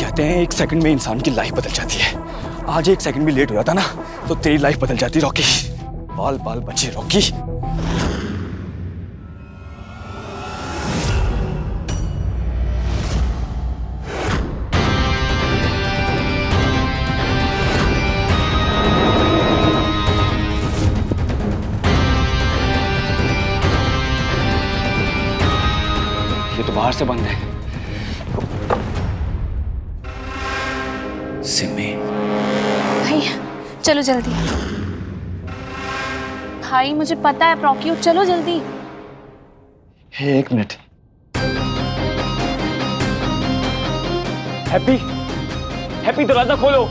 कहते हैं 1 सेकंड में इंसान की लाइफ बदल जाती है। आज 1 सेकंड भी लेट हो जाता ना तो तेरी लाइफ बदल जाती रॉकी। बाल बाल बचे रॉकी। ये तो बाहर से बंद है। सिमी भाई चलो जल्दी। भाई मुझे पता है रॉकी, चलो जल्दी। हे 1 मिनट। हैप्पी, हैप्पी दरवाजा खोलो।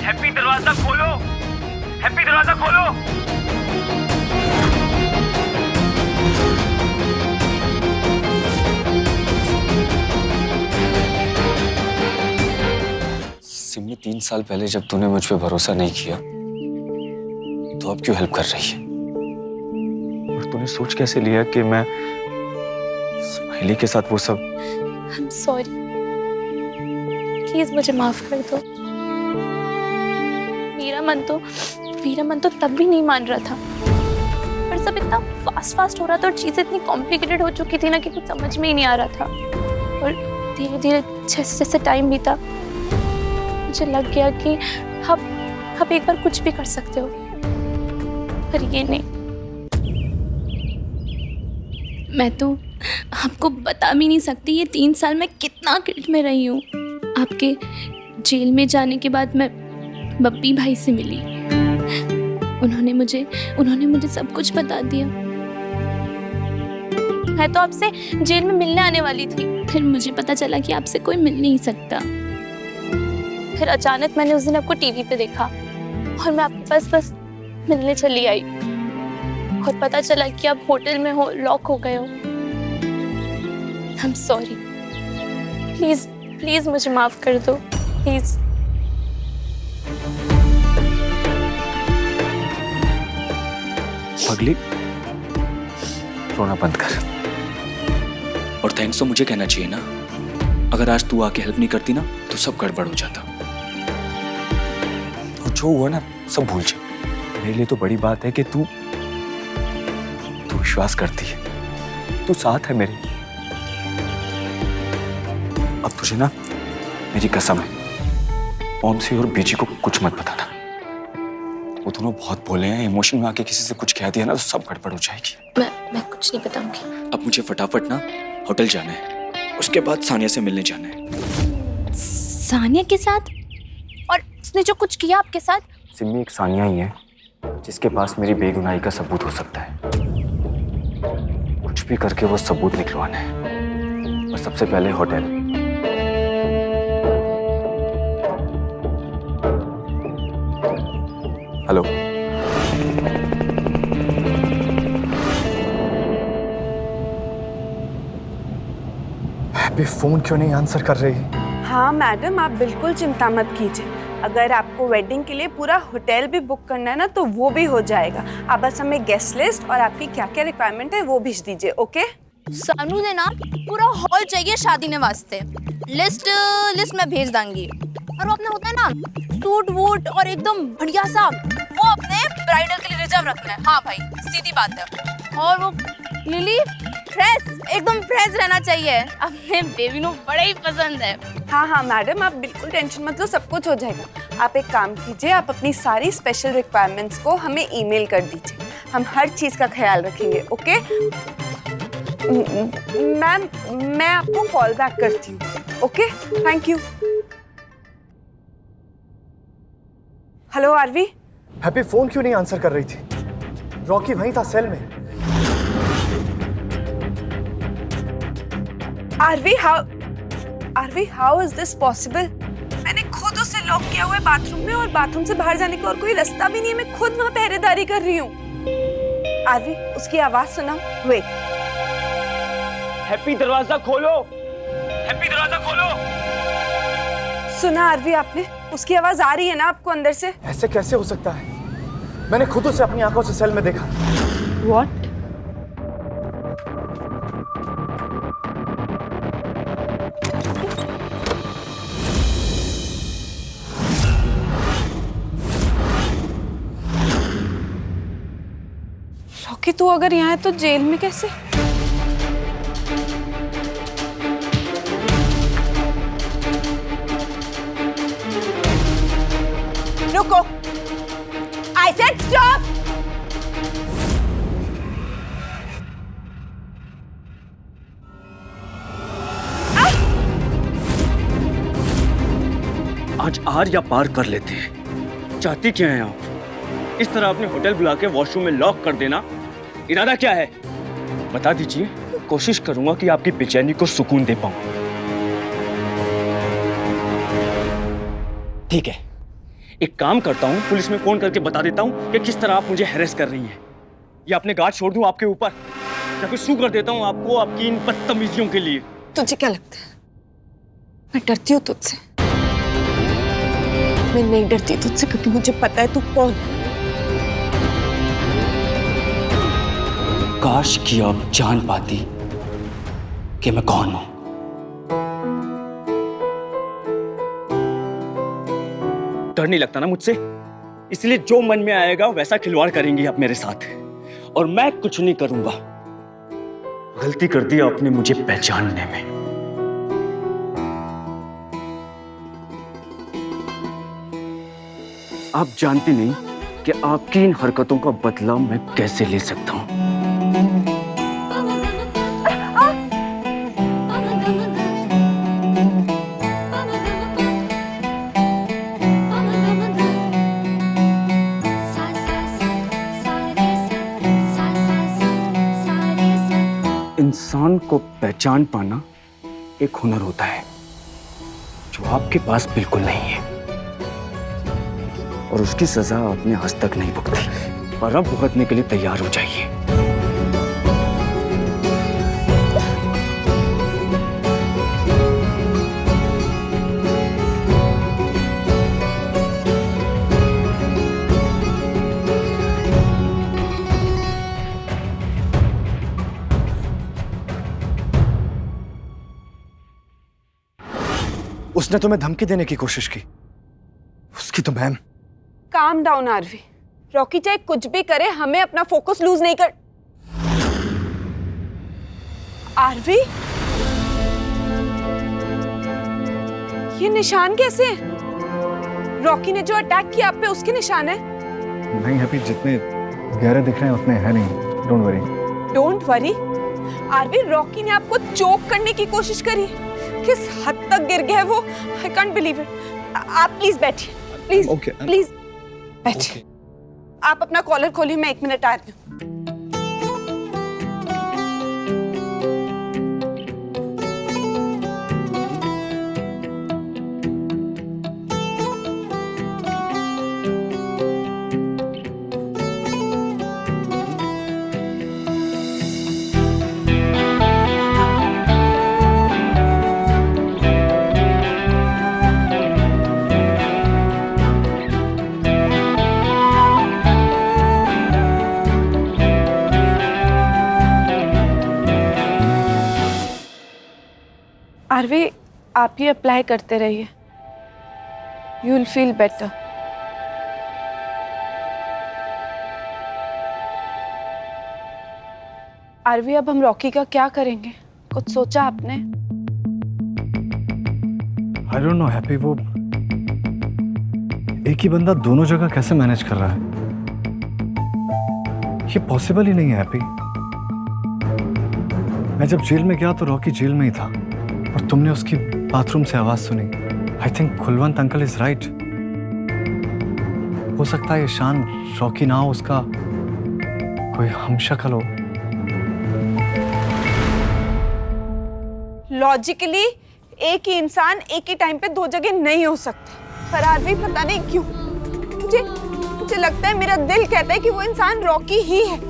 हैप्पी दरवाजा खोलो। हैप्पी दरवाजा खोलो। सिमी 3 साल पहले जब तूने मुझ पे भरोसा नहीं किया तो अब क्यों हेल्प कर रही है? और तूने सोच कैसे लिया कि मैं स्माइली के साथ वो सब? I'm sorry, प्लीज मुझे माफ कर दो। मेरा मन तो तब भी नहीं मान रहा था, पर सब इतना फास्ट हो रहा था और चीजें इतनी कॉम्प्लिकेटेड हो चुकी थी ना कि कुछ समझ में ही नहीं आ रहा था। और धीरे धीरे जैसे जैसे टाइम बीता मुझे लग गया कि आप एक बार कुछ भी कर सकते हो, पर ये नहीं। मैं तो आपको बता भी नहीं सकती ये 3 साल में कितना गिल्ट में रही हूँ। आपके जेल में जाने के बाद मैं बप्पी भाई से मिली। उन्होंने मुझे सब कुछ बता दिया। मैं तो आपसे जेल में मिलने आने वाली थी, फिर मुझे पता चला कि आपसे कोई मिल नहीं सकता। फिर अचानक मैंने उस दिन आपको टीवी पे देखा और मैं आपके पास बस मिलने चली आई और पता चला कि आप होटल में हो, लॉक हो गए हो। I'm sorry, प्लीज मुझे माफ कर दो, प्लीज। पगली, रोना बंद कर। और थैंक्स तो मुझे कहना चाहिए ना। अगर आज तू आके हेल्प नहीं करती ना तो सब गड़बड़ हो जाता। और जो हुआ ना सब भूल जा। मेरे लिए तो बड़ी बात है कि तू विश्वास करती है, तू साथ है मेरे। अब तुझे ना मेरी कसम है, ओमसी और बीजी को कुछ मत बताना। वो दोनों बहुत बोले हैं, इमोशन में आके किसी से कुछ कह दिया ना तो सब गड़बड़ हो जाएगी। मैं कुछ नहीं बताऊंगी। अब मुझे फटाफट ना होटल जाना है, उसके बाद सानिया से मिलने जाना है। सानिया के साथ? और उसने जो कुछ किया आपके साथ? सिमी, एक सानिया ही है जिसके पास मेरी बेगुनाही का सबूत हो सकता है। कुछ भी करके वो सबूत निकलवाना है, और सबसे पहले होटल। हेलो, अभी फोन क्यों नहीं आंसर कर रही? हाँ मैडम, आप बिल्कुल चिंता मत कीजिए। अगर आपको वेडिंग के लिए पूरा होटल भी बुक करना है ना तो वो भी हो जाएगा। आप बस हमें गेस्ट लिस्ट और आपकी क्या क्या रिक्वायरमेंट है वो भेज दीजिए। ओके? सानू ने ना पूरा हॉल चाहिए शादी ने वास्ते। लिस्ट में भेज दूंगी। और वो अपना होता है ना सूट वूट और एकदम बढ़िया सा, वो अपने ब्राइडल के लिए रिजर्व रखना है। हाँ भाई, सीधी बात है। और वो लिली फ्रेश, एकदम फ्रेश रहना चाहिए। अपने बेबी को बड़ा ही पसंद है। हाँ मैडम, आप बिल्कुल टेंशन मत लो, सब कुछ हो जाएगा। आप एक काम कीजिए, आप अपनी सारी स्पेशल रिक्वायरमेंट्स को हमें ईमेल कर दीजिए। हम हर चीज़ का ख्याल रखेंगे। ओके मैम, मैं आपको कॉल बैक करती हूँ। Okay, thank you. Hello Aarvi. Happy phone क्यों नहीं आंसर कर रही थी? रॉकी वहीं था सेल में। Aarvi, how is this possible? मैंने खुद उसे लॉक किया हुआ है बाथरूम में, और बाथरूम से बाहर जाने का और कोई रास्ता भी नहीं है। मैं खुद वहां पहरेदारी कर रही हूँ। आरवी, उसकी आवाज सुना। वेट। हैप्पी दरवाजा खोलो, हैप्पी दरवाजा खोलो। सुना आरवी आपने? उसकी आवाज आ रही है ना आपको अंदर से? ऐसे कैसे हो सकता है? मैंने खुद उसे अपनी आंखों से सेल में देखा। What? रॉकी तू अगर यहाँ है तो जेल में कैसे? रुको, आई सेड स्टॉप। आज आर या पार कर लेते हैं। चाहती क्या हैं आप? इस तरह अपने होटल बुला के वॉशरूम में लॉक कर देना, इरादा क्या है? बता दीजिए, कोशिश करूंगा कि आपकी बेचैनी को सुकून दे पाऊं। ठीक है, एक काम करता हूं, पुलिस में फोन करके बता देता हूं कि किस तरह आप मुझे हैरेस कर रही हैं। या अपने गार्ड छोड़ दूं आपके ऊपर, या फिर सू कर देता हूं आपको आपकी इन बदतमीजियों के लिए। तुझे क्या लगता है मैं डरती हूँ तुझसे? मैं नहीं डरती तुझसे क्योंकि मुझे पता है तू कौन है। काश कि आप जान पाती कि मैं कौन हूं। डर नहीं लगता ना मुझसे, इसलिए जो मन में आएगा वैसा खिलवाड़ करेंगी आप मेरे साथ, और मैं कुछ नहीं करूंगा। गलती कर दी आपने मुझे पहचानने में। आप जानती नहीं कि आपकी इन हरकतों का बदला मैं कैसे ले सकता हूं। इंसान को पहचान पाना एक हुनर होता है जो आपके पास बिल्कुल नहीं है, और उसकी सजा आपने आज तक नहीं भुगती, और अब भुगतने के लिए तैयार हो जाइए। उसने तुम्हें धमकी देने की कोशिश की, उसकी तो ma'am. Calm down RV, Rocky चाहे कुछ भी करे हमें अपना फोकस लूज नहीं कर। आरवी, ये निशान कैसे हैं? रॉकी ने जो अटैक किया आप पे उसके निशान है? नहीं हैप्पी, जितने गहरे दिख रहे हैं उतने हैं नहीं। Don't worry. Don't worry? Aarvi, Rocky ने आपको चोक करने की कोशिश करी। किस हद तक गिर गया है वो, आई कांट बिलीव इट। आप प्लीज बैठिए, प्लीज प्लीज बैठिए। आप अपना कॉलर खोलिए, मैं 1 मिनट आ रही हूँ। आरवी, आप ये अप्लाई करते रहिए, you will feel better. Aarvi, अब हम रॉकी का क्या करेंगे? कुछ सोचा आपने? आई डोंट नो हैप्पी, वो एक ही बंदा दोनों जगह कैसे मैनेज कर रहा है? ये पॉसिबल ही नहीं है हैप्पी। मैं जब जेल में गया तो रॉकी जेल में ही था, और तुमने उसकी बाथरूम से आवाज सुनी। I think Kulwant uncle is right. हो सकता है ये शान रॉकी ना हो, उसका कोई हमशक्ल हो। लॉजिकली एक ही इंसान एक ही टाइम पे 2 जगह नहीं हो सकता, पर आरवी पता नहीं क्यों मुझे लगता है, मेरा दिल कहता है कि वो इंसान रॉकी ही है।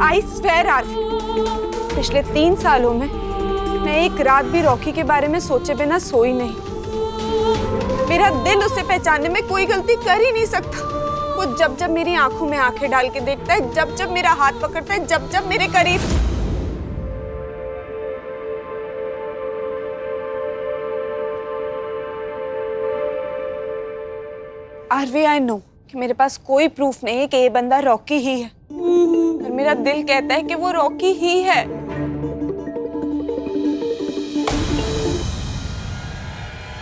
आई स्वेयर आरवी, पिछले 3 सालों में मैं एक रात भी रॉकी के बारे में सोचे बिना सोई नहीं। मेरा दिल उसे पहचानने में कोई गलती कर ही नहीं सकता। वो जब जब मेरी आंखों में आंखें डाल के देखता है, जब जब मेरा हाथ पकड़ता है, जब जब मेरे करीब। आरवी, आई नो कि मेरे पास कोई प्रूफ नहीं है कि ये बंदा रॉकी ही है, मेरा दिल कहता है कि वो रॉकी ही है।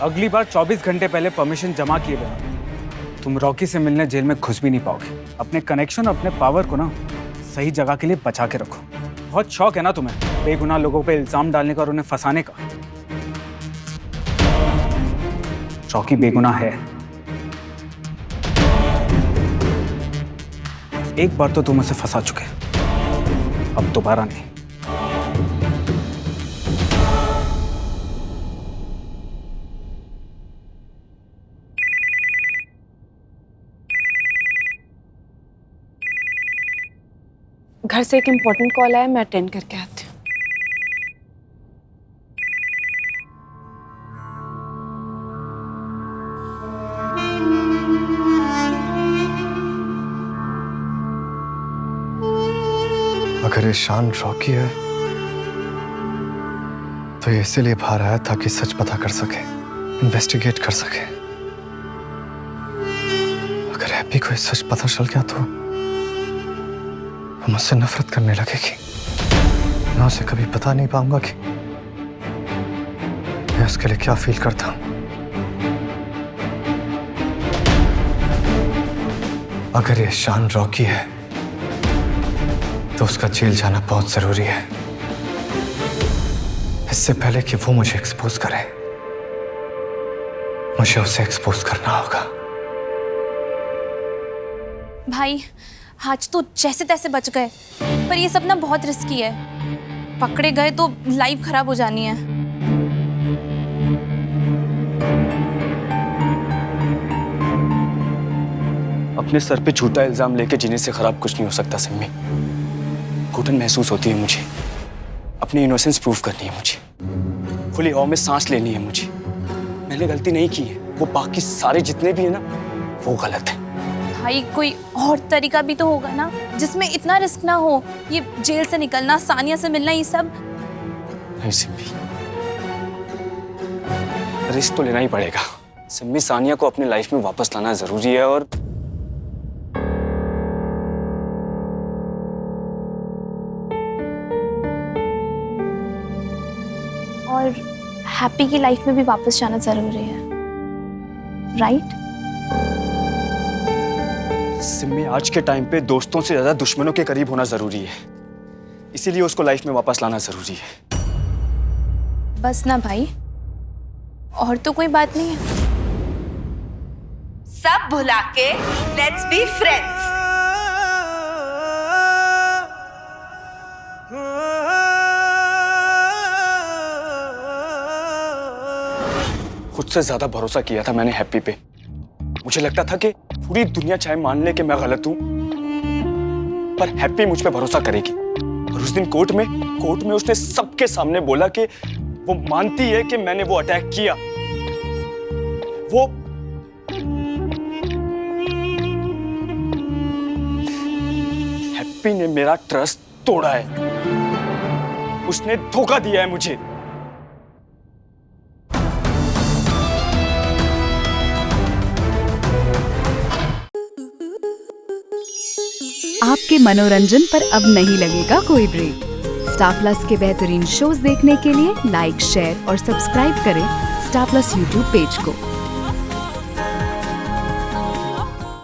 अगली बार 24 घंटे पहले परमिशन जमा किए बिना तुम रॉकी से मिलने जेल में घुस भी नहीं पाओगे। अपने कनेक्शन, अपने पावर को ना सही जगह के लिए बचा के रखो। बहुत शौक है ना तुम्हें बेगुनाह लोगों पे इल्जाम डालने का और उन्हें फंसाने का। रॉकी बेगुनाह है। एक बार तो तुम उसे फंसा चुके, अब दोबारा नहीं। घर से एक इम्पोर्टेंट कॉल आया, मैं अटेंड करके आती हूँ। अगर ईशान रॉकी है तो ये इसीलिए बाहर आया ताकि सच पता कर सके, इन्वेस्टिगेट कर सके। अगर हैप्पी को ये सच पता चल गया तो वो मुझसे नफरत करने लगेगी। मैं उसे कभी बता नहीं पाऊंगा कि मैं उसके लिए क्या फील करता हूं। अगर ये ईशान रॉकी है तो उसका जेल जाना बहुत जरूरी है, इससे पहले कि वो मुझे एक्सपोज करे। मुझे उसे एक्सपोज करना होगा। भाई आज तो जैसे तैसे बच गए, पर ये सब ना बहुत रिस्की है। पकड़े गए तो लाइफ खराब हो जानी है। अपने सर पे झूठा इल्जाम लेके जीने से खराब कुछ नहीं हो सकता सिम्मी। घुटन महसूस होती है मुझे, अपनी इनोसेंस प्रूव करनी है मुझे, खुली हवा में सांस लेनी है मुझे। मैंने गलती नहीं की है, वो बाकी सारे जितने भी है ना वो गलत है। भाई कोई और तरीका भी तो होगा ना जिसमें इतना रिस्क ना हो। ये जेल से निकलना, सानिया से मिलना, ये सब। नहीं सिम्मी, रिस्क तो लेना ही पड़ेगा। सिम्मी, सानिया को अपनी लाइफ में वापस लाना जरूरी है और हैप्पी की लाइफ में भी वापस जाना जरूरी है, राइट? सिम्मी, आज के टाइम पे दोस्तों से ज्यादा दुश्मनों के करीब होना जरूरी है, इसीलिए उसको लाइफ में वापस लाना जरूरी है। बस ना भाई, और तो कोई बात नहीं है। सब भुला के लेट्स बी फ्रेंड्स। खुद से ज्यादा भरोसा किया था मैंने हैप्पी पे। मुझे लगता था कि पूरी दुनिया चाहे मान ले कि मैं गलत हूं, पर हैप्पी मुझ पे भरोसा करेगी। और उस दिन कोर्ट में उसने सबके सामने बोला कि वो मानती है कि मैंने वो अटैक किया। वो हैप्पी ने मेरा ट्रस्ट तोड़ा है, उसने धोखा दिया है मुझे। आपके मनोरंजन पर अब नहीं लगेगा कोई ब्रेक। स्टार प्लस के बेहतरीन शोज देखने के लिए लाइक, शेयर और सब्सक्राइब करें स्टार प्लस यूट्यूब पेज को।